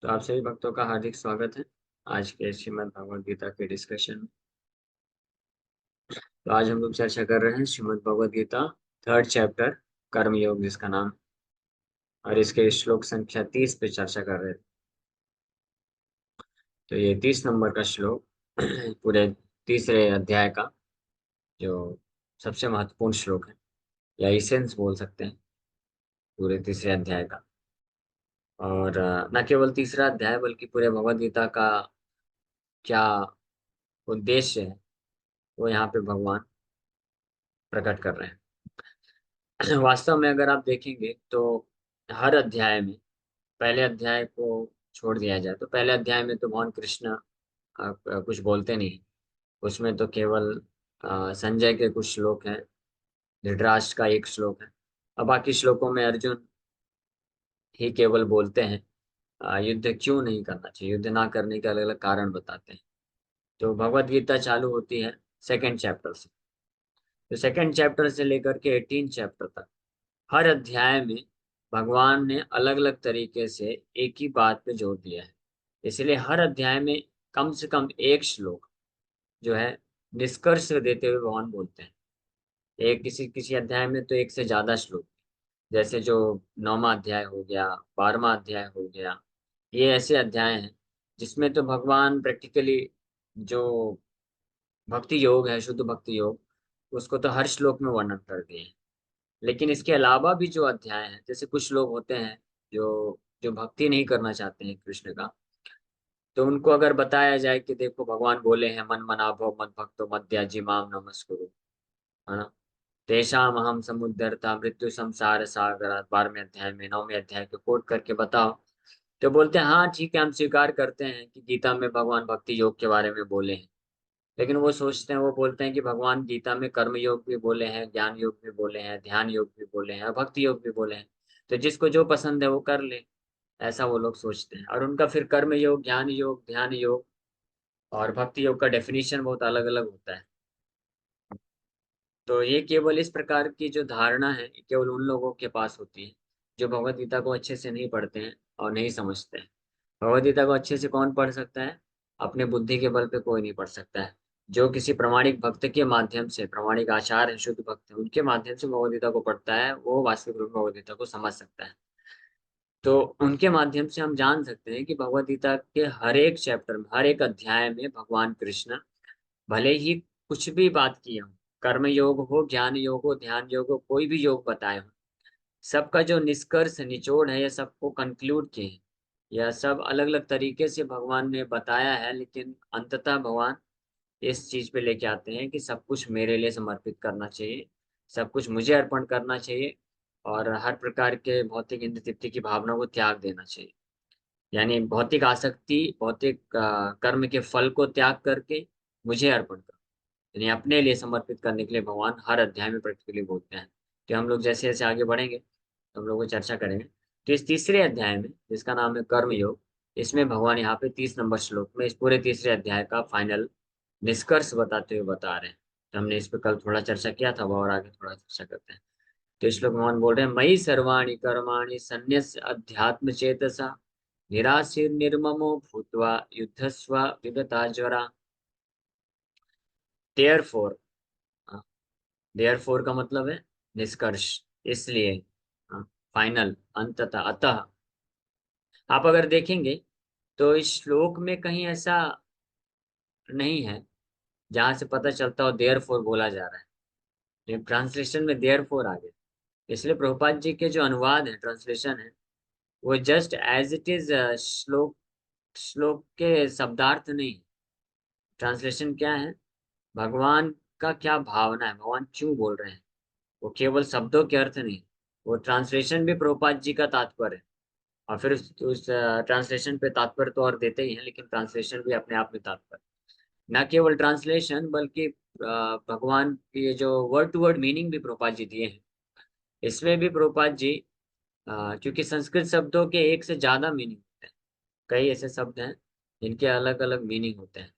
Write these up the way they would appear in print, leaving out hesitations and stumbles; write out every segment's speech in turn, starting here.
तो आप सभी भक्तों का हार्दिक स्वागत है आज के श्रीमद् भगवद गीता के डिस्कशन में। तो आज हम लोग चर्चा कर रहे हैं श्रीमद् भगवद गीता थर्ड चैप्टर कर्म योग जिसका नाम, और इसके श्लोक संख्या 30 पे चर्चा कर रहे थे। तो ये 30 नंबर का श्लोक पूरे तीसरे अध्याय का जो सबसे महत्वपूर्ण श्लोक है, या इसेंस बोल सकते हैं पूरे तीसरे अध्याय का। और न केवल तीसरा अध्याय बल्कि पूरे भगवद गीता का क्या उद्देश्य है वो यहाँ पे भगवान प्रकट कर रहे हैं। वास्तव में अगर आप देखेंगे तो हर अध्याय में पहले अध्याय को छोड़ दिया जाए तो पहले अध्याय में तो भगवान कृष्ण कुछ बोलते नहीं। उसमें तो केवल संजय के कुछ श्लोक हैं, धृतराष्ट्र का एक श्लोक है, और बाकी श्लोकों में अर्जुन ही केवल बोलते हैं युद्ध क्यों नहीं करना चाहिए, युद्ध ना करने के अलग अलग कारण बताते हैं। तो भगवत गीता चालू होती है सेकंड चैप्टर से। तो सेकंड चैप्टर से लेकर के 18 चैप्टर तक हर अध्याय में भगवान ने अलग अलग तरीके से एक ही बात पे जोर दिया है। इसलिए हर अध्याय में कम से कम एक श्लोक जो है निष्कर्ष देते हुए भगवान बोलते हैं। एक किसी किसी अध्याय में तो एक से ज्यादा श्लोक, जैसे जो 9वां अध्याय हो गया, 12वां अध्याय हो गया, ये ऐसे अध्याय हैं जिसमें तो भगवान प्रैक्टिकली जो भक्ति योग है, शुद्ध भक्ति योग, उसको तो हर श्लोक में वर्णन कर दिए हैं। लेकिन इसके अलावा भी जो अध्याय हैं, जैसे कुछ लोग होते हैं जो जो भक्ति नहीं करना चाहते हैं कृष्ण का, तो उनको अगर बताया जाए कि देखो भगवान बोले हैं मन मना भव मद भक्तो मद्याजी माम नमस्कुरु, है ना, तेषाम अहम समुद्धरता मृत्यु संसार सागर 12वें अध्याय में 9वें अध्याय को कोट करके बताओ, तो बोलते हैं हाँ ठीक है, हम स्वीकार करते हैं कि गीता में भगवान भक्ति योग के बारे में बोले हैं। लेकिन वो सोचते हैं, वो बोलते हैं कि भगवान गीता में कर्म योग भी बोले हैं, ज्ञान योग भी बोले हैं, ध्यान योग भी बोले हैं और भक्ति योग भी बोले हैं। तो जिसको जो पसंद है वो कर ले, ऐसा वो लोग सोचते हैं। और उनका फिर कर्म योग, ज्ञान योग, ध्यान योग और भक्ति योग का डेफिनेशन बहुत अलग अलग होता है। तो ये केवल इस प्रकार की जो धारणा है ये केवल उन लोगों के पास होती है जो भगवत गीता को अच्छे से नहीं पढ़ते हैं और नहीं समझते हैं। भगवत गीता को अच्छे से कौन पढ़ सकता है? अपने बुद्धि के बल पे कोई नहीं पढ़ सकता है। जो किसी प्रमाणिक भक्त के माध्यम से, प्रमाणिक आचार्य है, शुद्ध भक्त है, उनके माध्यम से भगवत गीता को पढ़ता है, वो वास्तविक रूप में भगवत गीता को समझ सकता है। तो उनके माध्यम से हम जान सकते हैं कि भगवत गीता के हर एक चैप्टर में, हर एक अध्याय में भगवान कृष्ण भले ही कुछ भी बात की हो, कर्म योग हो, ज्ञान योग हो, ध्यान योग हो, कोई भी योग बताए हो, सबका जो निष्कर्ष निचोड़ है, या सबको कंक्लूड किए हैं, या सब अलग अलग तरीके से भगवान ने बताया है, लेकिन अंततः भगवान इस चीज पे लेके आते हैं कि सब कुछ मेरे लिए समर्पित करना चाहिए, सब कुछ मुझे अर्पण करना चाहिए, और हर प्रकार के भौतिक इंद्र तृप्ति की भावना को त्याग देना चाहिए। यानी भौतिक आसक्ति, भौतिक कर्म के फल को त्याग करके मुझे अर्पण करो, यानी अपने लिए समर्पित करने के लिए भगवान हर अध्याय में प्रैक्टिकली बोलते हैं। तो हम लोग जैसे जैसे आगे बढ़ेंगे तो हम लोग को चर्चा करेंगे। तो इस तीसरे अध्याय में जिसका नाम है कर्म योग, इसमें भगवान यहाँ पे 30 नंबर श्लोक में इस पूरे तीसरे अध्याय का फाइनल निष्कर्ष बताते हुए बता रहे हैं। तो हमने इस पर कल थोड़ा चर्चा किया था, और आगे थोड़ा चर्चा करते हैं। तो इस श्लोक में भगवान बोल रहे हैं, मयि सर्वाणि कर्माणि सन्न्यस्य अध्यात्म चेतसा निराशीर निर्ममो भूत्वा युद्धस्व विगताज्वरा। देयरफॉर, देयरफॉर का मतलब है निष्कर्ष, इसलिए, फाइनल, अंततः, अतः। आप अगर देखेंगे तो इस श्लोक में कहीं ऐसा नहीं है जहां से पता चलता हो देयरफॉर बोला जा रहा है, लेकिन ट्रांसलेशन में देयरफॉर आ गया। इसलिए प्रभुपाद जी के जो अनुवाद है, ट्रांसलेशन है, वो जस्ट एज इट इज श्लोक, श्लोक के शब्दार्थ नहीं। ट्रांसलेशन क्या है, भगवान का क्या भावना है, भगवान क्यों बोल रहे हैं, वो केवल शब्दों के अर्थ नहीं। वो ट्रांसलेशन भी प्रभुपाद जी का तात्पर्य है, और फिर उस ट्रांसलेशन पे तात्पर्य तो और देते ही हैं, लेकिन ट्रांसलेशन भी अपने आप में तात्पर्य, न केवल ट्रांसलेशन बल्कि भगवान की ये जो वर्ड टू वर्ड मीनिंग भी प्रभुपाद जी दिए हैं। इसमें भी प्रभुपाद जी, क्योंकि संस्कृत शब्दों के एक से ज्यादा मीनिंग होते हैं, कई ऐसे शब्द हैं जिनके अलग अलग मीनिंग होते हैं,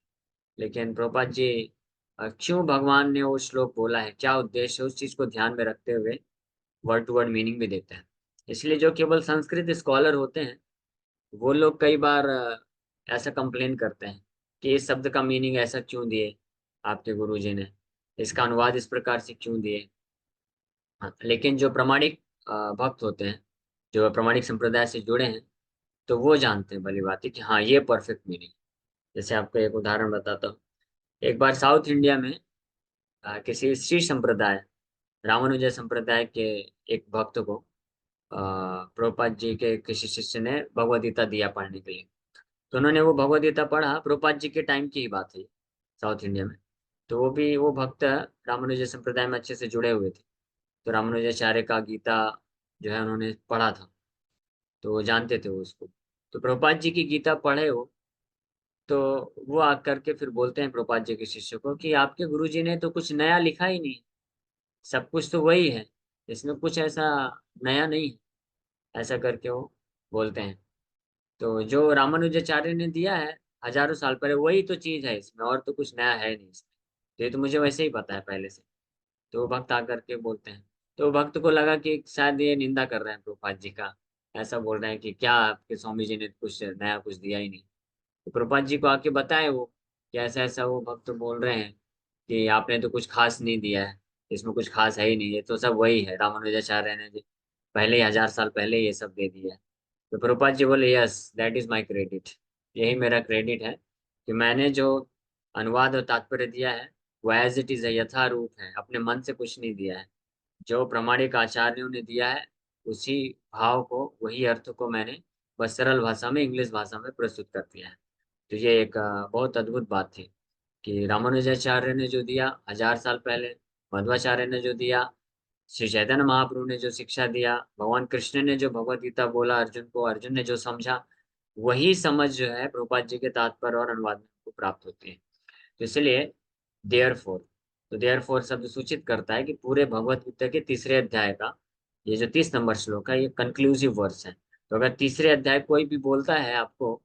लेकिन प्रभुपाद जी क्यों भगवान ने वो श्लोक बोला है, क्या उद्देश्य है, उस चीज को ध्यान में रखते हुए वर्ड टू वर्ड मीनिंग भी देते हैं। इसलिए जो केवल संस्कृत स्कॉलर होते हैं वो लोग कई बार ऐसा कंप्लेन करते हैं कि इस शब्द का मीनिंग ऐसा क्यों दिए आपके गुरुजी ने, इसका अनुवाद इस प्रकार से क्यों दिए। हाँ, लेकिन जो प्रामाणिक भक्त होते हैं, जो प्रामाणिक संप्रदाय से जुड़े हैं, तो वो जानते हैं भली बात है कि हाँ ये परफेक्ट मीनिंग। जैसे आपको एक उदाहरण बताता हूँ। एक बार साउथ इंडिया में किसी श्री संप्रदाय, रामानुजय संप्रदाय के एक भक्त को प्रभुपाद जी के किसी शिष्य ने भगवद गीता दिया पढ़ने के लिए। तो उन्होंने वो भगवद गीता पढ़ा, प्रभुपाद जी के टाइम की ही बात है, साउथ इंडिया में। तो वो भी वो भक्त रामानुजय संप्रदाय में अच्छे से जुड़े हुए थे। तो रामानुजाचार्य का गीता जो है उन्होंने पढ़ा था, तो वो जानते थे वो उसको। तो प्रभुपाद जी की गीता पढ़े हो, तो वो आकर के फिर बोलते हैं प्रभुपाद जी के शिष्य को कि आपके गुरुजी ने तो कुछ नया लिखा ही नहीं, सब कुछ तो वही है, इसमें कुछ ऐसा नया नहीं है। ऐसा करके वो बोलते हैं। तो जो रामानुजाचार्य ने दिया है हजारों साल पहले, वही तो चीज है इसमें, और तो कुछ नया है नहीं इसमें। तो ये तो मुझे वैसे ही पता है पहले से। तो वो भक्त आकर के बोलते हैं। तो भक्त को लगा कि शायद ये निंदा कर रहे हैं प्रभुपाद जी का, ऐसा बोल रहे हैं कि क्या आपके स्वामी जी ने कुछ नया कुछ दिया ही नहीं। तो प्रभुपाद जी को आके बताए वो कि ऐसा ऐसा, वो भक्त बोल रहे हैं कि आपने तो कुछ खास नहीं दिया है, इसमें कुछ खास है ही नहीं, ये तो सब वही है, रामानुजाचार्य ने जी पहले ही 1000 साल पहले ये सब दे दिया है। तो प्रभुपाद जी बोले yes that is my credit, यही मेरा क्रेडिट है कि मैंने जो अनुवाद और तात्पर्य दिया है वो एज इट इज है, यथारूप है, अपने मन से कुछ नहीं दिया है। जो प्रामाणिक आचार्यों ने दिया है उसी भाव को, वही अर्थ को मैंने बस सरल भाषा में, इंग्लिश भाषा में प्रस्तुत कर दिया है। तो ये एक बहुत अद्भुत बात थी कि रामानुजाचार्य ने जो दिया 1000 साल पहले, मध्वाचार्य ने जो दिया, श्री चैतन्य महाप्रभु ने जो शिक्षा दिया, भगवान कृष्ण ने जो भगवत गीता बोला अर्जुन को, अर्जुन ने जो समझा, वही समझ जो है प्रभुपाद जी के तात्पर्य और अनुवाद में हमको प्राप्त होती है। तो इसलिए देयर फोर, तो देयर फोर शब्द सूचित करता है कि पूरे भगवत गीता के तीसरे अध्याय का ये जो 30 नंबर श्लोक है ये कंक्लूसिव वर्स है। तो अगर तीसरे अध्याय कोई भी बोलता है आपको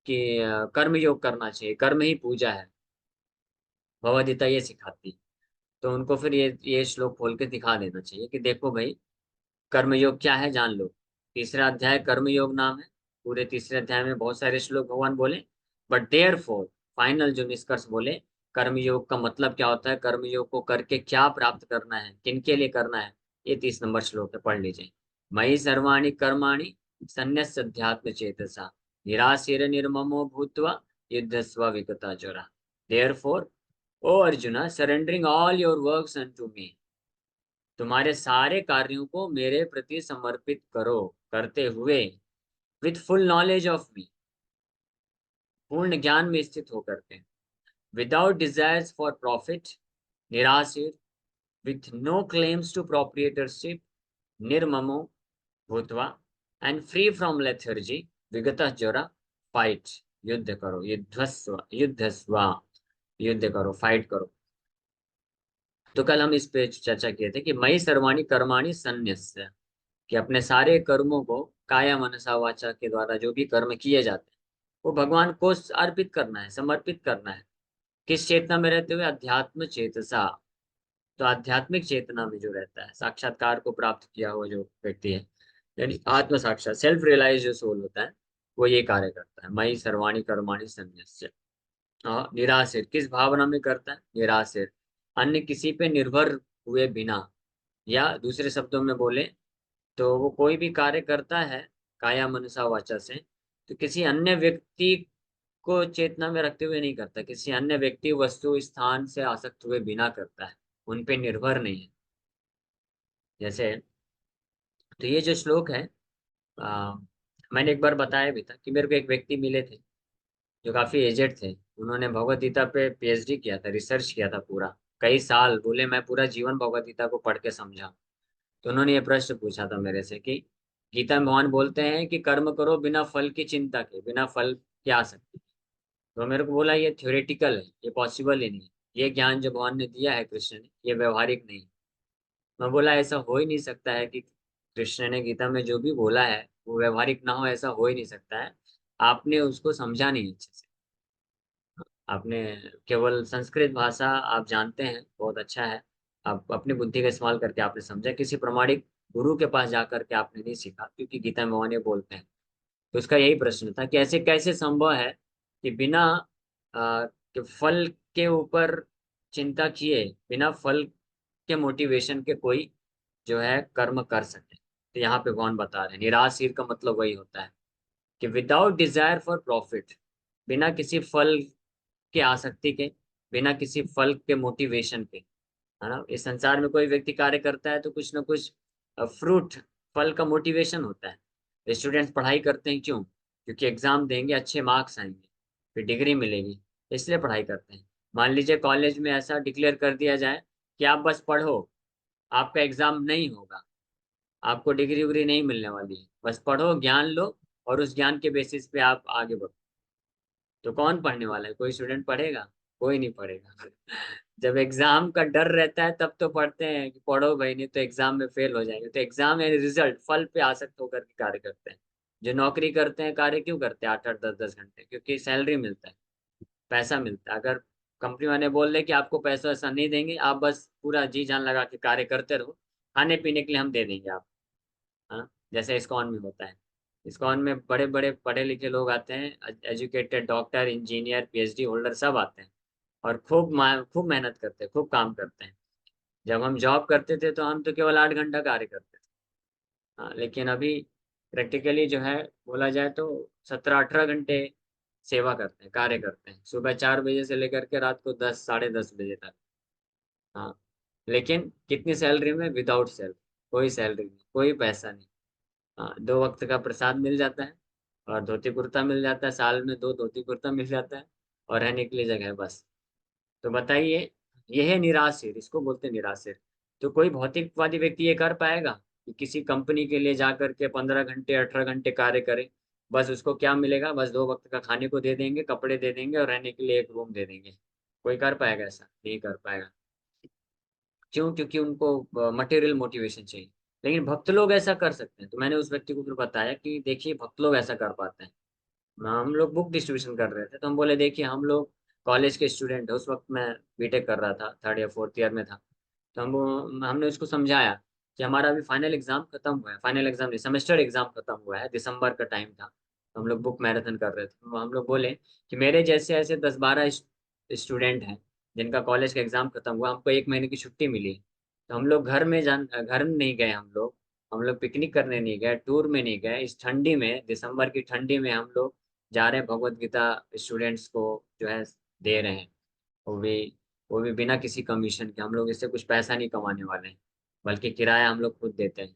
कि कर्म योग करना चाहिए, कर्म ही पूजा है, भगवद गीता ये सिखाती है, तो उनको फिर ये श्लोक खोल के दिखा देना चाहिए कि देखो भाई कर्मयोग क्या है जान लो। तीसरा अध्याय कर्मयोग नाम है। पूरे तीसरे अध्याय में बहुत सारे श्लोक भगवान बोले, बट देयर फोर फाइनल जो निष्कर्ष बोले, कर्मयोग का मतलब क्या होता है, कर्मयोग को करके क्या प्राप्त करना है, किनके लिए करना है, ये 30 नंबर श्लोक है, पढ़ लीजिए। मयि सर्वाणि कर्माणि संन्यस्याध्यात्म चेतसा निराशीर निर्ममो भूत्वा युद्धस्व विगता जोरा। Therefore O Arjuna surrendering all your works unto me, तुम्हारे सारे कार्यों को मेरे प्रति समर्पित करो, करते हुए with full knowledge of me, पूर्ण ज्ञान में स्थित होकर के, विदाउट डिजायर्स फॉर प्रॉफिट, निराशिर, with no claims to proprietorship, निर्ममो भूतवा एंड फ्री फ्रॉम लेथर्जी, विगत ज्वरा, फाइट, युद्ध करो, युद्धस्व युद्धस्व, युद्ध करो, फाइट करो। तो कल हम इस पे चर्चा किए थे कि मई सर्वाणी कर्माणि संन्यस्य, कि अपने सारे कर्मों को काया मनसा वाचा के द्वारा जो भी कर्म किए जाते हैं वो भगवान को अर्पित करना है, समर्पित करना है। किस चेतना में रहते हुए, अध्यात्म चेतसा। तो आध्यात्मिक चेतना में जो रहता है, साक्षात्कार को प्राप्त किया हुआ जो व्यक्ति है, यानी आत्म साक्षात सेल्फ रियलाइज जो सोल होता है, वो ये कार्य करता है। मई सर्वाणी कर्माणि संन्यस्य। और निराशिर किस भावना में करता है, निराशिर अन्य किसी पे निर्भर हुए बिना, या दूसरे शब्दों में बोले तो वो कोई भी कार्य करता है काया मनसा वाचा से, तो किसी अन्य व्यक्ति को चेतना में रखते हुए नहीं करता, किसी अन्य व्यक्ति वस्तु स्थान से आसक्त हुए बिना करता है, उन पे निर्भर नहीं है। जैसे, तो ये जो श्लोक है, आ, मैंने एक बार बताया भी था कि मेरे को एक व्यक्ति मिले थे जो काफी एजेड थे। उन्होंने भगवत गीता पे पीएचडी किया था, रिसर्च किया था पूरा कई साल, बोले मैं पूरा जीवन भगवत गीता को पढ़ के समझा। तो उन्होंने ये प्रश्न पूछा था मेरे से कि गीता में भगवान बोलते हैं कि कर्म करो बिना फल की चिंता के, बिना फल के आ सकती। तो मेरे को बोला ये थ्योरेटिकल है, ये पॉसिबल ही नहीं है। ये ज्ञान जो भगवान ने दिया है कृष्ण ने, ये व्यवहारिक नहीं है। मैं बोला ऐसा हो ही नहीं सकता है कि कृष्ण ने गीता में जो भी बोला है वो व्यवहारिक ना हो, ऐसा हो ही नहीं सकता है। आपने उसको समझा नहीं अच्छे से, आपने केवल संस्कृत भाषा आप जानते हैं, बहुत अच्छा है। आप अपनी बुद्धि का इस्तेमाल करके आपने समझा, किसी प्रमाणिक गुरु के पास जाकर के आपने नहीं सीखा, क्योंकि गीता में भगवान ये बोलते हैं तो उसका यही प्रश्न था कि ऐसे कैसे संभव है कि बिना कि फल के ऊपर चिंता किए, बिना फल के मोटिवेशन के कोई जो है कर्म कर सके। तो यहाँ पे भगवान बता रहे हैं निराशीर का मतलब वही होता है कि विदाउट डिजायर फॉर प्रॉफिट, बिना किसी फल के आसक्ति के, बिना किसी फल के मोटिवेशन के, है ना। इस संसार में कोई व्यक्ति कार्य करता है तो कुछ ना कुछ फ्रूट, फल का मोटिवेशन होता है। स्टूडेंट्स पढ़ाई करते हैं क्यों? क्योंकि एग्जाम देंगे, अच्छे मार्क्स आएंगे, फिर डिग्री मिलेगी, इसलिए पढ़ाई करते हैं। मान लीजिए कॉलेज में ऐसा डिक्लेयर कर दिया जाए कि आप बस पढ़ो, आपका एग्जाम नहीं होगा, आपको डिग्री उग्री नहीं मिलने वाली है, बस पढ़ो, ज्ञान लो, और उस ज्ञान के बेसिस पे आप आगे बढ़ो। तो कौन पढ़ने वाला है? कोई स्टूडेंट पढ़ेगा? कोई नहीं पढ़ेगा। जब एग्जाम का डर रहता है तब तो पढ़ते हैं कि पढ़ो भाई, नहीं तो एग्जाम में फेल हो जाएंगे। तो एग्जाम यानी रिजल्ट, फल पे आसक्त होकर के कार्य करते हैं। जो नौकरी करते हैं, कार्य क्यों करते हैं 8-8 10-10 घंटे? क्योंकि सैलरी मिलता है, पैसा मिलता है। अगर कंपनी वाले बोल रहे कि आपको पैसा वैसा नहीं देंगे, आप बस पूरा जी जान लगा के कार्य करते रहो, खाने पीने के लिए हम दे देंगे आप, हाँ। जैसे इस्कॉन में होता है, इस्कॉन में बड़े बड़े पढ़े लिखे लोग आते हैं, educated doctor, engineer, PhD holder सब आते हैं, और खूब मेहनत करते हैं, खूब काम करते हैं। जब हम जॉब करते थे तो हम तो केवल 8 घंटा कार्य करते थे, हाँ। लेकिन अभी प्रैक्टिकली जो है, बोला जाए तो 17-18 घंटे सेवा करते हैं, कार्य करते हैं, सुबह 4 बजे से लेकर के रात को 10 साढ़े 10 बजे तक, हाँ। लेकिन कितनी सैलरी में? विदाउट सैलरी, कोई सैलरी नहीं, कोई पैसा नहीं, हाँ। 2 वक्त का प्रसाद मिल जाता है, और धोती कुर्ता मिल जाता है, साल में 2 धोती कुर्ता मिल जाता है, और रहने के लिए जगह है, बस। तो बताइए, ये है निराशिर, इसको बोलते हैं निराशिर। तो कोई भौतिकवादी व्यक्ति ये कर पाएगा कि किसी कंपनी के लिए जाकर के 15 घंटे 18 घंटे कार्य करे? बस उसको क्या मिलेगा? बस 2 वक्त का खाने को दे देंगे, कपड़े दे देंगे, और रहने के लिए एक रूम दे देंगे। कोई कर पाएगा? ऐसा नहीं कर पाएगा। क्यों? क्योंकि उनको मटेरियल मोटिवेशन चाहिए। लेकिन भक्त लोग ऐसा कर सकते हैं। तो मैंने उस व्यक्ति को फिर बताया कि देखिए, भक्त लोग ऐसा कर पाते हैं। हम लोग बुक डिस्ट्रीब्यूशन कर रहे थे, तो हम बोले देखिए, हम लोग कॉलेज के स्टूडेंट है, उस वक्त मैं बीटेक कर रहा था, 3 या 4th ईयर में था। तो हमने उसको समझाया कि हमारा अभी फाइनल एग्जाम खत्म हुआ है, फाइनल एग्जाम नहीं, सेमेस्टर एग्जाम खत्म हुआ है, दिसंबर का टाइम था। तो हम लोग बुक मैराथन कर रहे थे, तो हम लोग बोले कि मेरे जैसे ऐसे 10-12 स्टूडेंट हैं जिनका कॉलेज का एग्जाम खत्म हुआ, हमको 1 महीने की छुट्टी मिली। तो हम लोग घर में नहीं गए, हम लोग पिकनिक करने नहीं गए, टूर में नहीं गए, इस ठंडी में, दिसंबर की ठंडी में हम लोग जा रहे हैं भगवत गीता स्टूडेंट्स को जो है दे रहे हैं। वो भी वो भी बिना किसी कमीशन के। हम लोग इससे कुछ पैसा नहीं कमाने वाले हैं, बल्कि किराया हम लोग खुद देते हैं।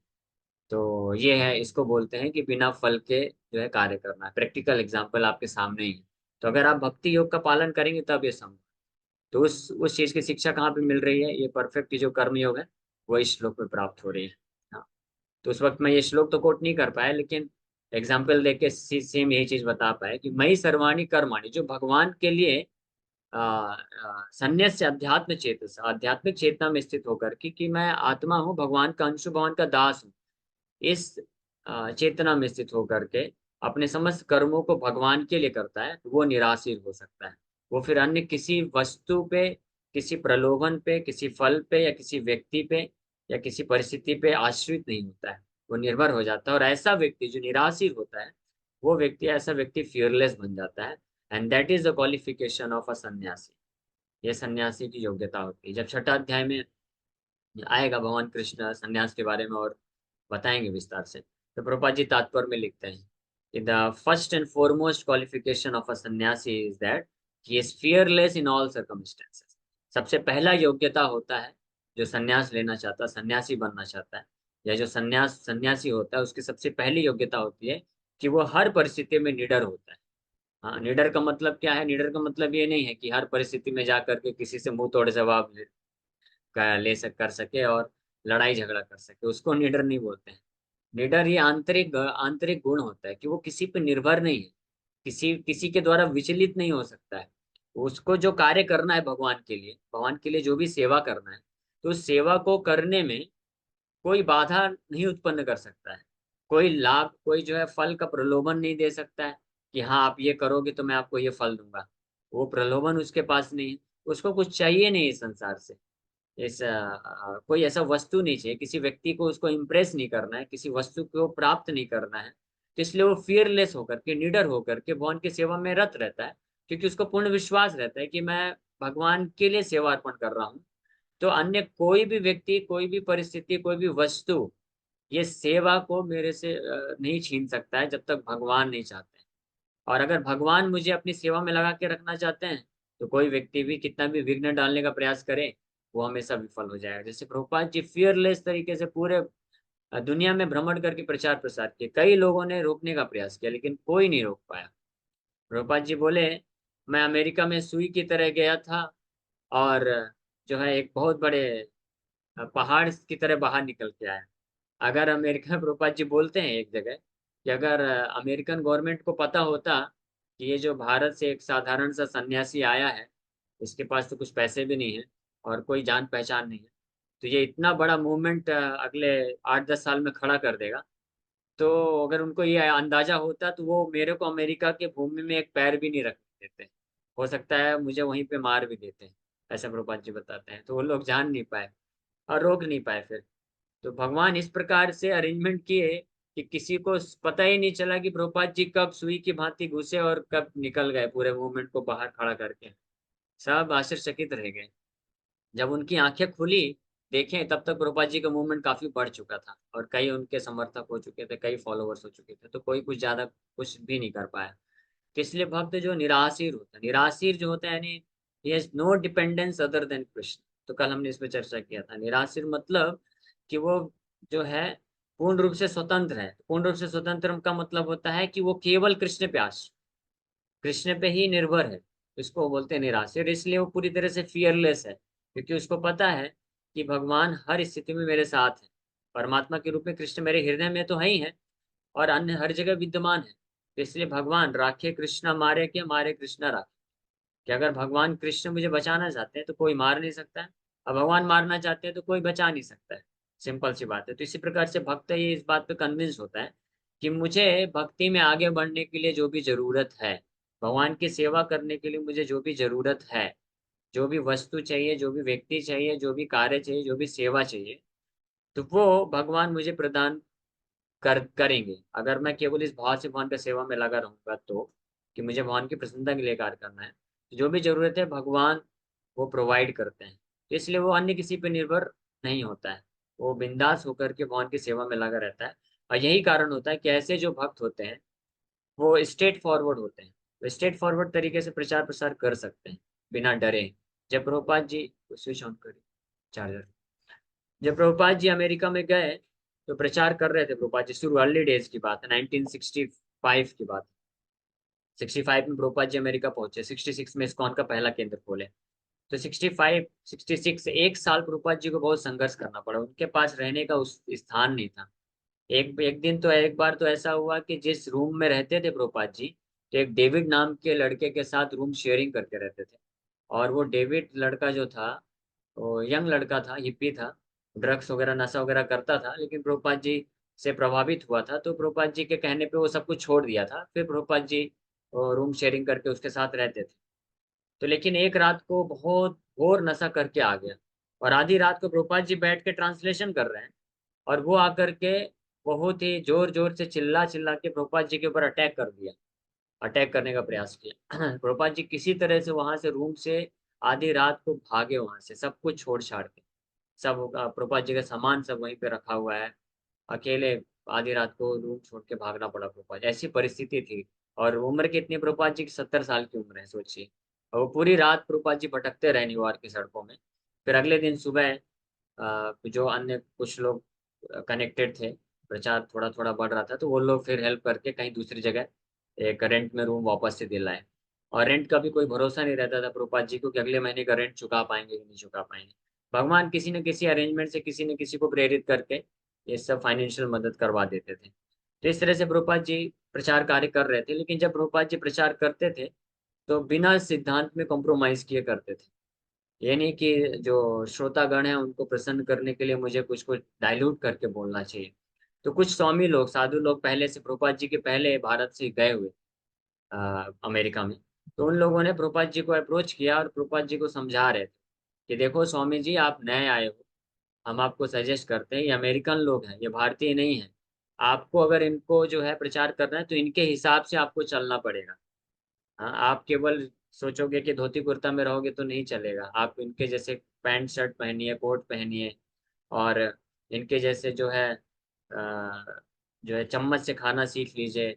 तो ये है, इसको बोलते हैं कि बिना फल के जो है कार्य करना है। प्रैक्टिकल एग्जाम्पल आपके सामने ही है। तो अगर आप भक्ति योग का पालन करेंगे तब ये संभव। तो उस चीज की शिक्षा कहाँ पे मिल रही है? ये परफेक्ट जो कर्म योग है, वो इस श्लोक में प्राप्त हो रही है, हाँ। तो उस वक्त मैं ये श्लोक तो कोट नहीं कर पाया, लेकिन एग्जाम्पल देके सेम यही चीज बता पाया कि मई सर्वाणी कर्माणि, जो भगवान के लिए संन्यास से अध्यात्म चेतस, आध्यात्मिक चेतना में स्थित होकर कि मैं आत्मा हूँ, भगवान का अंश हूँ, भगवान का दास हूँ, इस चेतना में स्थित होकर के अपने समस्त कर्मों को भगवान के लिए करता है, तो वो निराशीर हो सकता है। वो फिर अन्य किसी वस्तु पे, किसी प्रलोभन पे, किसी फल पे, या किसी व्यक्ति पे, या किसी परिस्थिति पे आश्रित नहीं होता है, वो निर्भर हो जाता है। और ऐसा व्यक्ति जो निराशीर होता है, वो व्यक्ति, ऐसा व्यक्ति फियरलेस बन जाता है। And that is the qualification of a सन्यासी। ये सन्यासी की योग्यता होती है। जब 6ठा अध्याय में आएगा, भगवान कृष्ण सन्यास के बारे में और बताएंगे विस्तार से। तो प्रभुपाद जी तात्पर्य में लिखते हैं कि the first and foremost qualification of a sannyasi is that he is fearless in all circumstances. सबसे पहला योग्यता होता है, जो सन्यास लेना चाहता है, सन्यासी बनना चाहता है, या जो सन्यासी होता है, उसकी सबसे पहली योग्यता होती है कि वो हर परिस्थिति में निडर होता है। हाँ, निडर का मतलब क्या है? निडर का मतलब ये नहीं है कि हर परिस्थिति में जा करके किसी से मुंह तोड़ जवाब कर सके और लड़ाई झगड़ा कर सके, उसको निडर नहीं बोलते हैं। निडर ये आंतरिक आंतरिक गुण होता है कि वो किसी पे निर्भर नहीं है, किसी किसी के द्वारा विचलित नहीं हो सकता है। उसको जो कार्य करना है भगवान के लिए, भगवान के लिए जो भी सेवा करना है, तो उस सेवा को करने में कोई बाधा नहीं उत्पन्न कर सकता है। कोई लाभ, कोई जो है फल का प्रलोभन नहीं दे सकता है कि हाँ आप ये करोगे तो मैं आपको ये फल दूंगा। वो प्रलोभन उसके पास नहीं है। उसको कुछ चाहिए नहीं इस संसार से। कोई ऐसा वस्तु नहीं चाहिए, किसी व्यक्ति को उसको इम्प्रेस नहीं करना है, किसी वस्तु को प्राप्त नहीं करना है। तो इसलिए वो फियरलेस होकर के, निडर होकर के भगवान की सेवा में रत रहता है, क्योंकि उसको पूर्ण विश्वास रहता है कि मैं भगवान के लिए सेवा अर्पण कर रहा हूँ। तो अन्य कोई भी व्यक्ति, कोई भी परिस्थिति, कोई भी वस्तु ये सेवा को मेरे से नहीं छीन सकता है, जब तक भगवान नहीं चाहते हैं। और अगर भगवान मुझे अपनी सेवा में लगा के रखना चाहते हैं, तो कोई व्यक्ति भी कितना भी विघ्न डालने का प्रयास करे, वो हमेशा विफल हो जाएगा। जैसे प्रभुपाद जी फियरलेस तरीके से पूरे दुनिया में भ्रमण करके प्रचार प्रसार किए, कई लोगों ने रोकने का प्रयास किया लेकिन कोई नहीं रोक पाया। प्रभुपाद जी बोले, मैं अमेरिका में सुई की तरह गया था, और जो है एक बहुत बड़े पहाड़ की तरह बाहर निकल के आया। अगर अमेरिका प्रभुपाद जी बोलते हैं एक जगह कि अगर अमेरिकन गवर्नमेंट को पता होता कि ये जो भारत से एक साधारण सा सन्यासी आया है, इसके पास तो कुछ पैसे भी नहीं है और कोई जान पहचान नहीं है, तो ये इतना बड़ा मूवमेंट अगले 8-10 साल में खड़ा कर देगा। तो अगर उनको ये अंदाजा होता तो वो मेरे को अमेरिका के भूमि में एक पैर भी नहीं रख देते। हो सकता है मुझे वहीं पे मार भी देते। ऐसा प्रभुपाद जी बताते हैं। तो वो लोग जान नहीं पाए और रोक नहीं पाए फिर। तो भगवान इस प्रकार से अरेंजमेंट किए कि किसी को पता ही नहीं चला कि प्रभुपाद जी कब सुई की भांति घुसे और कब निकल गए, पूरे मूवमेंट को बाहर खड़ा करके। सब आश्चर्यचकित रह गए। जब उनकी आंखें खुली, देखें, तब तक प्रभुपाद जी का मूवमेंट काफी बढ़ चुका था और कई उनके समर्थक हो चुके थे, कई फॉलोअर्स हो चुके थे, तो कोई कुछ ज्यादा कुछ भी नहीं कर पाया। तो इसलिए भक्त जो निराशीर होता है, निराशीर जो होता है, यानी he has no dependence other than Krishna. तो कल हमने इस पे चर्चा किया था, निराशीर मतलब कि वो जो है पूर्ण रूप से स्वतंत्र है। पूर्ण रूप से स्वतंत्र का मतलब होता है कि वो केवल कृष्ण पे आश्रित, कृष्ण पे ही निर्भर है। इसको बोलते हैं निराश्रित। इसलिए वो पूरी तरह से फियरलेस है, क्योंकि उसको पता है कि भगवान हर स्थिति में मेरे साथ है। परमात्मा के रूप में कृष्ण मेरे हृदय में तो है ही है, और अन्य हर जगह विद्यमान है। तो इसलिए भगवान राखे कृष्ण मारे के, मारे कृष्ण राखे, कि अगर भगवान कृष्ण मुझे बचाना चाहते हैं तो कोई मार नहीं सकता है, और भगवान मारना चाहते हैं तो कोई बचा नहीं सकता है। सिंपल सी बात है। तो इसी प्रकार से भक्त ये इस बात पे कन्विंस होता है कि मुझे भक्ति में आगे बढ़ने के लिए जो भी जरूरत है, भगवान की सेवा करने के लिए मुझे जो भी जरूरत है, जो भी वस्तु चाहिए, जो भी व्यक्ति चाहिए, जो भी कार्य चाहिए, जो भी सेवा चाहिए, तो वो भगवान मुझे प्रदान करेंगे, अगर मैं केवल इस भाव से भगवान का सेवा में लगा रहूंगा। तो कि मुझे भगवान की प्रसन्नता के लिए कार्य करना है, तो जो भी जरूरत है भगवान वो प्रोवाइड करते हैं। तो इसलिए वो अन्य किसी पे निर्भर नहीं होता है, वो बिंदास होकर के भगवान की सेवा में लगा रहता है। और यही कारण होता है कि ऐसे जो भक्त होते हैं वो स्ट्रेट फॉरवर्ड होते हैं, वो स्ट्रेट फॉरवर्ड तरीके से प्रचार प्रसार कर सकते हैं बिना डरे। जब प्रभुपाद जी, स्विच ऑन करिए चार्जर, जब प्रभुपाद जी अमेरिका में गए तो प्रचार कर रहे थे प्रभुपाद जी, शुरू अर्ली डेज की बात है, 1965 की बात। 65 में प्रभुपाद जी अमेरिका पहुंचे, 66 में इस्कॉन का पहला केंद्र खोले। तो 65 66 एक साल प्रभुपाद जी को बहुत संघर्ष करना पड़ा, उनके पास रहने का उस स्थान नहीं था। एक एक दिन तो, एक बार तो ऐसा हुआ कि जिस रूम में रहते थे प्रभुपाद जी, तो एक डेविड नाम के लड़के के साथ रूम शेयरिंग करके रहते थे। और वो डेविड लड़का जो था, वो यंग लड़का था, हिप्पी था, ड्रग्स वगैरह नशा वगैरह करता था, लेकिन प्रभुपाद जी से प्रभावित हुआ था। तो प्रभुपाद जी के कहने पे वो सब कुछ छोड़ दिया था। फिर प्रभुपाद जी रूम शेयरिंग करके उसके साथ रहते थे। तो लेकिन एक रात को बहुत घोर नशा करके आ गया, और आधी रात को प्रभुपाद जी बैठ के ट्रांसलेशन कर रहे हैं, और वो आकर के बहुत ही जोर जोर से चिल्ला चिल्ला के प्रभुपाद जी के ऊपर अटैक कर दिया, अटैक करने का प्रयास किया। प्रभुपाद जी किसी तरह से वहां से, रूम से आधी रात को भागे, वहां से सब कुछ छोड़ छाड़ के। सब प्रभुपाद जी का सामान सब वहीं पे रखा हुआ है, अकेले आधी रात को रूम छोड़ के भागना पड़ा प्रभुपाद जी। ऐसी परिस्थिति थी। और उम्र कितनी प्रभुपाद जी की, 70 साल की उम्र है, सोचिए। और वो पूरी रात प्रभुपाद जी भटकते रहे न्यूयॉर्क की सड़कों में। फिर अगले दिन सुबह जो अन्य कुछ लोग कनेक्टेड थे, प्रचार थोड़ा थोड़ा बढ़ रहा था, तो वो लोग फिर हेल्प करके कहीं दूसरी जगह एक रेंट में रूम वापस से दिलाए। और रेंट का भी कोई भरोसा नहीं रहता था प्रभुपाद जी को कि अगले महीने का रेंट चुका पाएंगे कि नहीं चुका पाएंगे। भगवान किसी न किसी अरेंजमेंट से किसी न किसी को प्रेरित करके ये सब फाइनेंशियल मदद करवा देते थे। तो इस तरह से प्रभुपाद जी प्रचार कार्य कर रहे थे। लेकिन जब प्रभुपाद जी प्रचार करते थे तो बिना सिद्धांत में कॉम्प्रोमाइज किए करते थे। ये नहीं कि जो श्रोतागण है उनको प्रसन्न करने के लिए मुझे कुछ कुछ डाइल्यूट करके बोलना चाहिए। तो कुछ स्वामी लोग, साधु लोग पहले से, प्रभुपाद जी के पहले भारत से गए हुए अमेरिका में, तो उन लोगों ने प्रभुपाद जी को अप्रोच किया और प्रभुपाद जी को समझा रहे थे कि देखो स्वामी जी, आप नए आए हो, हम आपको सजेस्ट करते हैं, ये अमेरिकन लोग हैं, ये भारतीय नहीं है। आपको अगर इनको जो है प्रचार करना है तो इनके हिसाब से आपको चलना पड़ेगा। हाँ, आप केवल सोचोगे कि धोती कुर्ता में रहोगे तो नहीं चलेगा। आप इनके जैसे पैंट शर्ट पहनिए, कोट पहनिए, और इनके जैसे जो है चम्मच से खाना सीख लीजिए,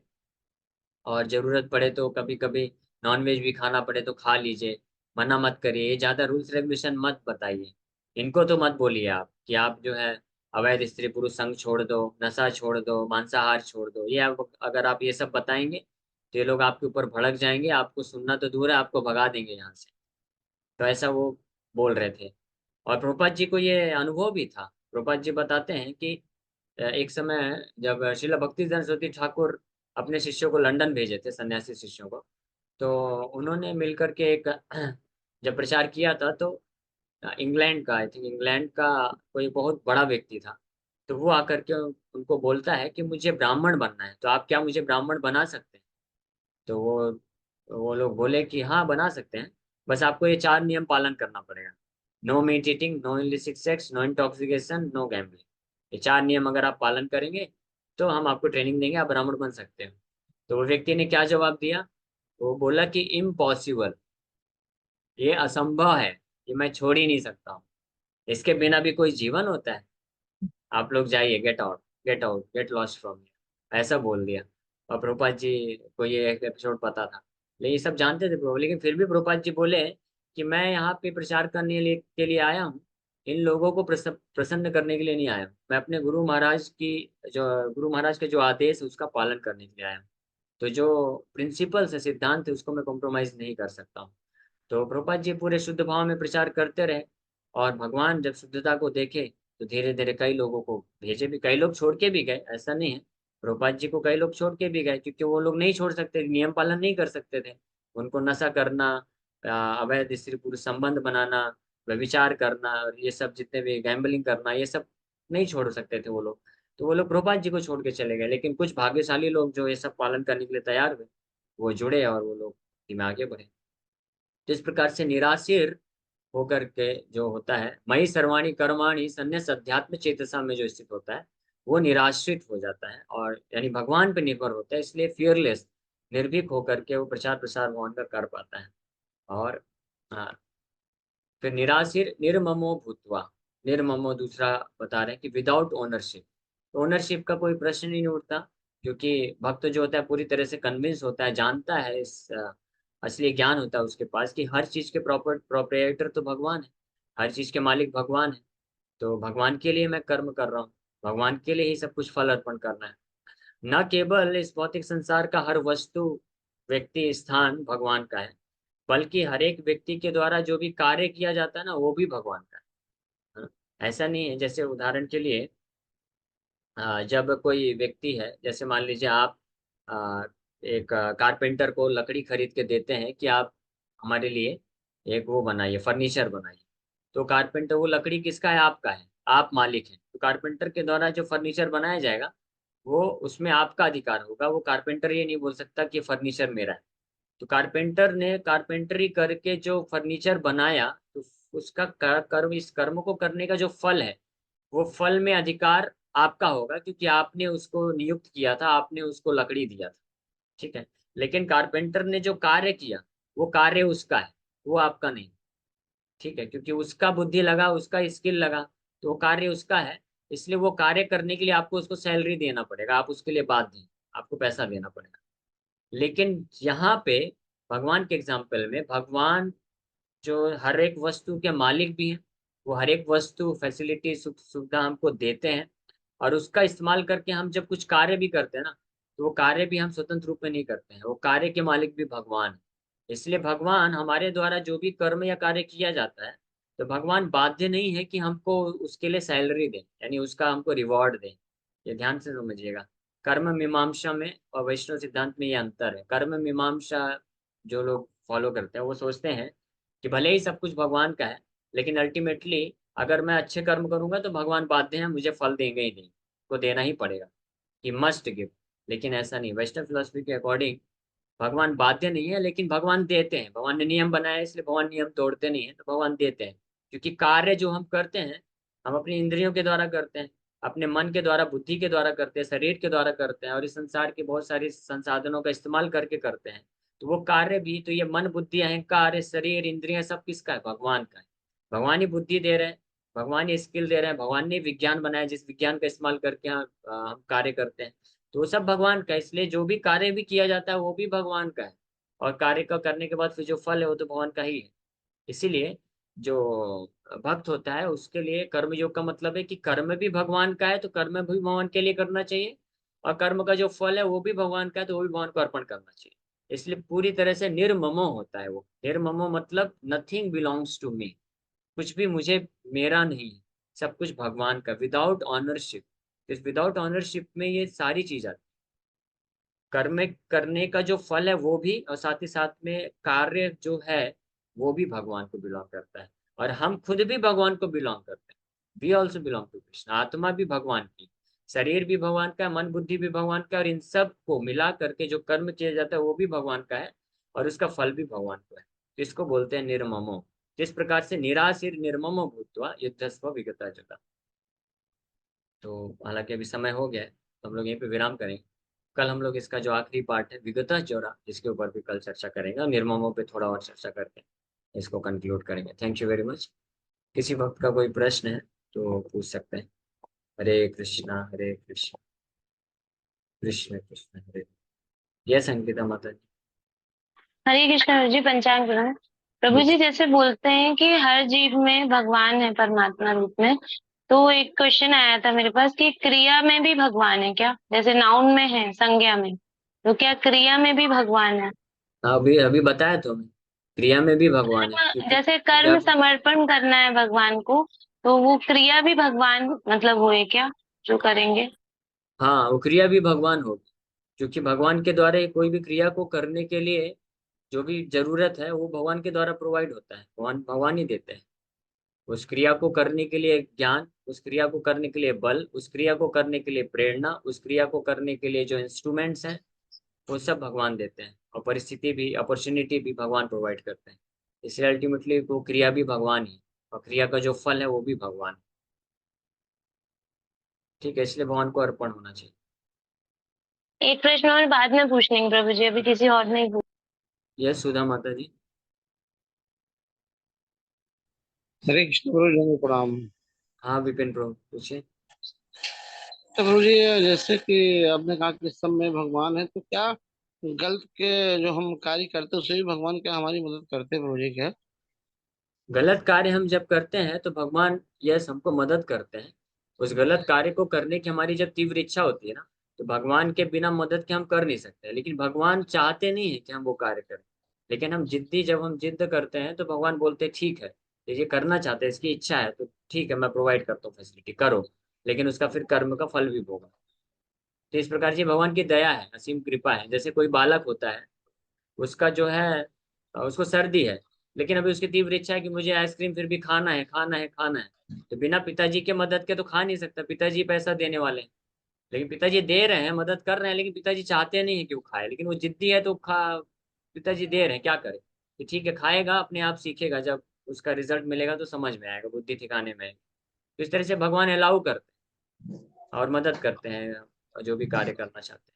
और जरूरत पड़े तो कभी कभी नॉनवेज भी खाना पड़े तो खा लीजिए। मना मत करिए, ये ज्यादा रूल्स रेगुलेशन मत बताइए। इनको तो मत बोलिए आप कि आप जो है अवैध स्त्री पुरुष संग छोड़ दो, नशा छोड़ दो, मांसाहार छोड़ दो। ये आप अगर आप ये सब बताएंगे तो ये लोग आपके ऊपर भड़क जाएंगे, आपको सुनना तो दूर है, आपको भगा देंगे यहाँ से। तो ऐसा वो बोल रहे थे। और प्रभुपाद जी को ये अनुभव भी था। प्रभुपाद जी बताते हैं कि एक समय जब श्रीला भक्ति सरस्वती ठाकुर अपने शिष्यों को लंदन भेजे थे, सन्यासी शिष्यों को, तो उन्होंने मिलकर के एक जब प्रचार किया था, तो इंग्लैंड का, आई थिंक इंग्लैंड का कोई बहुत बड़ा व्यक्ति था। तो वो आकर के उनको बोलता है कि मुझे ब्राह्मण बनना है, तो आप क्या मुझे ब्राह्मण बना सकते हैं? तो वो लोग बोले कि हाँ बना सकते हैं, बस आपको ये 4 नियम पालन करना पड़ेगा। No meat eating, no illicit sex, no intoxication, no gambling. ये 4 नियम अगर आप पालन करेंगे तो हम आपको ट्रेनिंग देंगे, आप ब्राह्मण बन सकते हो। तो वो व्यक्ति ने क्या जवाब दिया? वो बोला कि इम्पॉसिबल, ये असंभव है, ये मैं छोड़ ही नहीं सकता हूँ। इसके बिना भी कोई जीवन होता है? आप लोग जाइए, get out, get out, get lost from here, ऐसा बोल दिया। और प्रभुपाद जी को ये एक एपिसोड पता था, लेकिन ये सब जानते थे प्रभु, लेकिन फिर भी प्रभुपाद जी बोले कि मैं यहाँ पे प्रचार के लिए आया हूँ, इन लोगों को प्रसन्न करने के लिए नहीं आया हूँ। मैं अपने गुरु महाराज के जो आदेश है उसका पालन करने के लिए आया हूँ। तो जो प्रिंसिपल्स है, सिद्धांत है, उसको मैं कॉम्प्रोमाइज नहीं कर सकता हूँ। तो प्रभुपाद जी पूरे शुद्ध भाव में प्रचार करते रहे। और भगवान जब शुद्धता को देखे तो धीरे धीरे कई लोगों को भेजे भी, कई लोग छोड़ के भी गए, ऐसा नहीं है। प्रभुपाद जी को कई लोग छोड़ के भी गए, क्योंकि वो लोग नहीं छोड़ सकते, नियम पालन नहीं कर सकते थे। उनको नशा करना, अवैध स्त्री पुरुष संबंध बनाना, व्यभिचार करना, और ये सब जितने भी गैम्बलिंग करना, ये सब नहीं छोड़ सकते थे वो लोग। तो वो लोग प्रभुपाद जी को छोड़ के चले गए, लेकिन कुछ भाग्यशाली लोग जो ये सब पालन करने के लिए तैयार हुए, वो जुड़े और वो लोग धीमे आगे बढ़े। तो इस प्रकार से निराशीर होकर के जो होता है, मई सर्वाणी कर्माणि संन्यास अध्यात्म चेतसा में जो स्थित होता है, वो निराश्रित हो जाता है और यानी भगवान पे निर्भर होता है, इसलिए फियरलेस, निर्भीक होकर के वो प्रचार प्रसार भगवान का कर पाता है। और हाँ, फिर निराशीर निर्ममो भूतवा। निर्ममो दूसरा बता रहे हैं कि विदाउट ओनरशिप। ओनरशिप का कोई प्रश्न ही नहीं उठता, क्योंकि भक्त जो होता है पूरी तरह से कन्विंस होता है, जानता है, इस असली ज्ञान होता है उसके पास कि हर चीज के प्रॉपर प्रोप्राइटर तो भगवान है, हर चीज के मालिक भगवान है। तो भगवान के लिए मैं कर्म कर रहा हूँ, भगवान के लिए ही सब कुछ फल अर्पण करना है। न केवल इस भौतिक संसार का हर वस्तु, व्यक्ति, स्थान भगवान का है, बल्कि हर एक व्यक्ति के द्वारा जो भी कार्य किया जाता है ना, वो भी भगवान का है। हाँ, ऐसा नहीं है, जैसे उदाहरण के लिए जब कोई व्यक्ति है, जैसे मान लीजिए आप अ, एक कारपेंटर को लकड़ी खरीद के देते हैं कि आप हमारे लिए एक वो बनाइए, फर्नीचर बनाइए। तो कारपेंटर, वो लकड़ी किसका है? आपका है, आप मालिक हैं। तो कारपेंटर के द्वारा जो फर्नीचर बनाया जाएगा, वो उसमें आपका अधिकार होगा। वो कारपेंटर ये नहीं बोल सकता कि फर्नीचर मेरा है। तो कारपेंटर ने कारपेंटरी करके जो फर्नीचर बनाया, तो उसका कर्म, इस कर्म को करने का जो फल है, वो फल में अधिकार आपका होगा, क्योंकि आपने उसको नियुक्त किया था, आपने उसको लकड़ी दिया था। ठीक है। लेकिन कारपेंटर ने जो कार्य किया, वो कार्य उसका है, वो आपका नहीं। ठीक है, क्योंकि उसका बुद्धि लगा, उसका स्किल लगा, तो वो कार्य उसका है। इसलिए वो कार्य करने के लिए आपको उसको सैलरी देना पड़ेगा, आप उसके लिए बाध्य हैं, आपको पैसा देना पड़ेगा। लेकिन यहाँ पे भगवान के एग्जाम्पल में, भगवान जो हर एक वस्तु के मालिक भी हैं, वो हर एक वस्तु, फैसिलिटी, सुख सुविधा हमको देते हैं। और उसका इस्तेमाल करके हम जब कुछ कार्य भी करते हैं ना, तो वो कार्य भी हम स्वतंत्र रूप में नहीं करते हैं, वो कार्य के मालिक भी भगवान है। इसलिए भगवान हमारे द्वारा जो भी कर्म या कार्य किया जाता है, तो भगवान बाध्य नहीं है कि हमको उसके लिए सैलरी दें, यानी उसका हमको रिवॉर्ड दें। ये ध्यान से समझिएगा। कर्म मीमांसा में और वैष्णव सिद्धांत में ये अंतर है। कर्म मीमांसा जो लोग फॉलो करते हैं, वो सोचते हैं कि भले ही सब कुछ भगवान का है, लेकिन अल्टीमेटली अगर मैं अच्छे कर्म करूंगा तो भगवान बाध्य हैं, मुझे फल देंगे ही नहीं, को देना ही पड़ेगा, कि मस्ट गिव। लेकिन ऐसा नहीं, वेस्टर्न फिलोसफी के अकॉर्डिंग भगवान बाध्य नहीं है, लेकिन भगवान देते हैं। भगवान ने नियम बनाया है, इसलिए भगवान नियम तोड़ते नहीं है, तो भगवान देते हैं। क्योंकि कार्य जो हम करते हैं, हम अपनी इंद्रियों के द्वारा करते हैं। अपने मन के द्वारा, बुद्धि के द्वारा करते हैं, शरीर के द्वारा करते हैं, और इस संसार के बहुत सारे संसाधनों का इस्तेमाल करके करते हैं। तो वो कार्य भी, तो ये मन, बुद्धि, अहंकार, शरीर, इंद्रियां, सब किसका है? भगवान का है। भगवान ही बुद्धि दे रहे हैं, भगवान ही स्किल दे रहे हैं, भगवान ने विज्ञान बनाया जिस विज्ञान का इस्तेमाल करके हम कार्य करते हैं। तो वो सब भगवान का है, इसलिए जो भी कार्य भी किया जाता है वो भी भगवान का है। और कार्य का करने के बाद फिर जो फल है वो तो भगवान का ही है। इसीलिए जो भक्त होता है उसके लिए कर्म योग का मतलब है कि कर्म भी भगवान का है तो कर्म भी भगवान के लिए करना चाहिए, और कर्म का जो फल है वो भी भगवान का है तो वो भी भगवान को अर्पण करना चाहिए। इसलिए पूरी तरह से निर्ममो होता है वो। निर्ममो मतलब नथिंग बिलोंग्स टू मी, कुछ भी मुझे, मेरा नहीं है, सब कुछ भगवान का, विदाउट ऑनरशिप। इस विदाउट ऑनरशिप में ये सारी चीज आती है। कर्म करने का जो फल है वो भी, और साथ ही साथ में कार्य जो है वो भी भगवान को बिलोंग करता है। और हम खुद भी भगवान को बिलोंग करते हैं। We also belong to Krishna. आत्मा भी भगवान की, शरीर भी भगवान का, मन बुद्धि भी भगवान का, और इन सब को मिला करके जो कर्म किया जाता है वो भी भगवान का है, और उसका फल भी भगवान का है। तो इसको बोलते हैं निर्ममो। जिस प्रकार से निराशीर निर्ममो भूत्वा युद्धस्व विगता जुता। तो हालांकि अभी समय हो गया है तो हम लोग यहीं पे विराम करेंगे। कल हम लोग इसका जो आखिरी पार्ट है विगतः जोरा, इसके ऊपर भी कल चर्चा करेंगे, और निर्ममों पे थोड़ा और चर्चा करके इसको कंक्लूड करेंगे। Thank you very much. किसी वक्त का कोई प्रश्न है तो पूछ सकते हैं। हरे कृष्णा हरे कृष्णा, कृष्ण कृष्ण हरे। यस अंकिता माता जी। हरे कृष्ण जी। पंचांग ग्रहण प्रभु जी जी जैसे बोलते हैं कि हर जीव में भगवान है परमात्मा रूप में। तो एक क्वेश्चन आया था मेरे पास कि क्रिया में भी भगवान है क्या? जैसे नाउन में है, संज्ञा में, तो क्या क्रिया में भी भगवान है? हाँ, अभी अभी बताया तो हमें, क्रिया में भी भगवान है, क्योंकि जैसे क्रिया कर्म में। समर्पण करना है भगवान को, तो वो क्रिया भी भगवान मतलब हुए क्या जो करेंगे? हाँ, वो क्रिया भी भगवान होगी, क्योंकि भगवान के द्वारा ही कोई भी क्रिया को करने के लिए जो भी जरूरत है वो भगवान के द्वारा प्रोवाइड होता है, भगवान भगवान ही देते हैं। उस क्रिया को करने के लिए ज्ञान, उस क्रिया को करने के लिए बल, उस क्रिया को करने के लिए प्रेरणा, उस क्रिया को करने के लिए जो इंस्ट्रूमेंट्स हैं वो सब भगवान देते हैं, और परिस्थिति भी, अपॉर्चुनिटी भी भगवान प्रोवाइड करते हैं। इसलिए अल्टीमेटली वो क्रिया भी भगवान ही, और क्रिया का जो फल है वो भी भगवान। ठीक है, इसलिए भगवान को अर्पण होना चाहिए। एक प्रश्न और बाद में पूछ लेंगे प्रभु जी, अभी किसी और ने पूछ। यह सुधा माता जी। हरे कृष्ण प्रभु जी को प्रणाम। हाँ विपिन प्रभु पूछिए। तो प्रभु जी जैसे कि आपने कहा कि इस सब में भगवान है, तो क्या गलत के जो हम कार्य करते हैं उससे भी भगवान क्या हमारी मदद करते हैं प्रभु जी क्या? गलत कार्य हम जब करते हैं तो भगवान यस हमको मदद करते हैं। उस गलत कार्य को करने की हमारी जब तीव्र इच्छा होती है ना, तो भगवान के बिना मदद के हम कर नहीं सकते, लेकिन भगवान चाहते नहीं है कि हम वो कार्य करें। लेकिन हम जिद्दी, जब हम जिद्द करते हैं तो भगवान बोलते हैं ठीक है, ये करना चाहते हैं, इसकी इच्छा है तो ठीक है, मैं प्रोवाइड करता हूँ फैसिलिटी, करो। लेकिन उसका फिर कर्म का फल भी भोगना। तो इस प्रकार से भगवान की दया है, असीम कृपा है। जैसे कोई बालक होता है, उसका जो है उसको सर्दी है, लेकिन अभी उसकी तीव्र इच्छा है कि मुझे आइसक्रीम फिर भी खाना है, खाना है, खाना है। तो बिना पिताजी के मदद के तो खा नहीं सकता, पिताजी पैसा देने वाले हैं। लेकिन पिताजी दे रहे हैं, मदद कर रहे हैं, लेकिन पिताजी चाहते नहीं है कि वो खाए, लेकिन वो जिद्दी है तो खा, पिताजी दे रहे हैं, क्या करे। तो ठीक है, खाएगा, अपने आप सीखेगा, जब उसका रिजल्ट मिलेगा तो समझ में आएगा, बुद्धि ठिकाने में आएगी। तो इस तरह से भगवान अलाउ करते हैं और मदद करते हैं जो भी कार्य करना चाहते हैं।